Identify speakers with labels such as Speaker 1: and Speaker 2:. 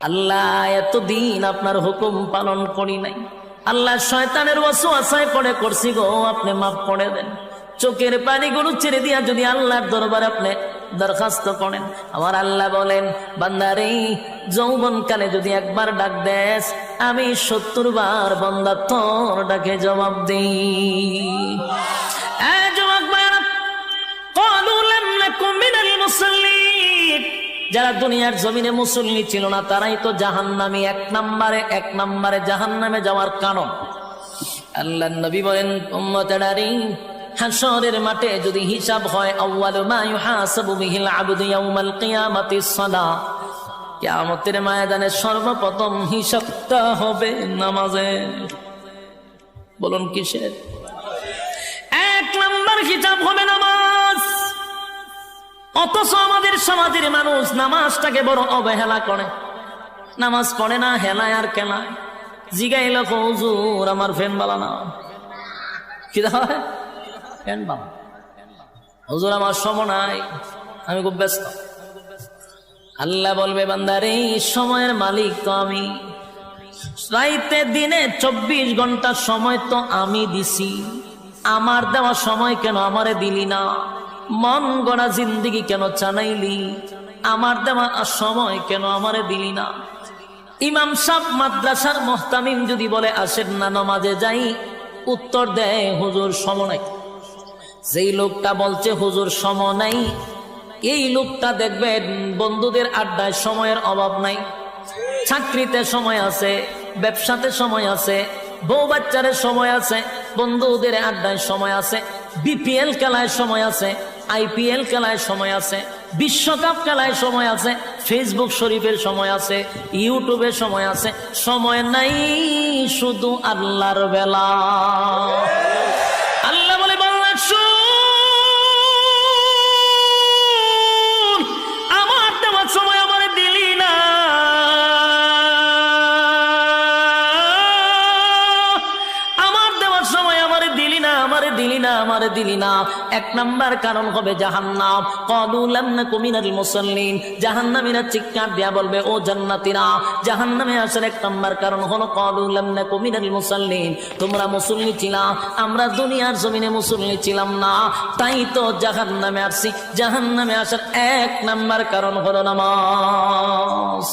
Speaker 1: আল্লাহ এতদিন আপনার হুকুম পালন করি নাই, আল্লাহ শয়তানের ওয়াসওয়াসায় পড়ে করছি গো, আপনি মাফ করে দেন। চোখের পানিগুলো ছেড়ে দিয়া যদি আল্লাহর দরবারে আপনি দরখাস্ত করেন, আমার আল্লাহ বলেন বান্দারে যৌবনকালে যদি একবার ডাক দেস, আমি 70 বার বান্দা তোর ডাকে জবাব দিই। যারা দুনিয়ার জমিনে মুসল্লি ছিল না তারাই তো জাহান্নামী, এক নম্বরে জাহান্নামে যাওয়ার কারণ। আল্লাহর নবী বলেন উম্মতেরারে হাশরের মাঠে যদি হিসাব হয়, আউয়ালু মা ইউহাসাবু বিহিল আবদু ইয়াউমাল কিয়ামাতিস সালাহ, কিয়ামতের ময়দানে সর্বপ্রথম হিসাবটা হবে নামাজে। বলুন কিসের? 1 নম্বর হিসাব হবে নামাজ। অথচ আমাদের সমাজের মানুষ নামাজটাকে বড় অবহেলা করে, নামাজ পড়ে না, হেলায় আর কেলায়। জিগাইল হুজুর আমার ফ্যান বালা না, কি হয় ফ্যান বালা, হুজুর আমার সময় নাই, আমি খুব ব্যস্ত। আল্লাহ বলবে বান্দারে সময়ের মালিক তো আমি, রাইতে দিনে 24 ঘন্টা সময় তো আমি দিছি, আমার দেওয়া সময় কেন আমারে দিলি না? মন গড়া জিন্দিগি কেন চানাইলি? আমার দেওয়া সময় কেন আমারে দিলি না? ইমাম সাহেব মাদ্রাসার মুহতামিম যদি বলে আসেন না নামাজে যাই, উত্তর দেয় হুজুর সময় নাই। যেই লোকটা বলছে হুজুর সময় নাই, এই লোকটা দেখবেন বন্ধুদের আড্ডায় সময়ের অভাব নাই, চাকরিতে সময় আছে, ব্যবসাতে সময় আছে, বউ বাচ্চারে সময় আছে, বন্ধুদের আড্ডায় সময় আছে, বিপিএল খেলায় সময় আছে, আইপিএল খেলায় সময় আছে, বিশ্বকাপ খেলায় সময় আছে, ফেসবুক শরীফের সময় আছে, ইউটিউবের সময় আছে। সময় নাই শুধু আল্লাহর বেলা। আল্লাহ বলে বান্দা শুন, আমার দেওয়া সময় আমার দিলি না, আমারে দিলি না। 1 নম্বর কারণ হবে জাহান্নাম। ক্বালু লাম নাকু মিনাল মুসাল্লিন, জাহান্নামীরা চিৎকার দিয়া বলবে ও জান্নাতীরা, জাহান্নামে আসার 1 নম্বর কারণ হলো ক্বালু লাম নাকু মিনাল মুসাল্লিন, তোমরা মুসল্লি ছিলা, আমরা দুনিয়ার জমিনে মুসল্লি ছিলাম না, তাই তো জাহান্নামে আসছি। জাহান্নামে আসার 1 নম্বর কারণ হলো নামাজ।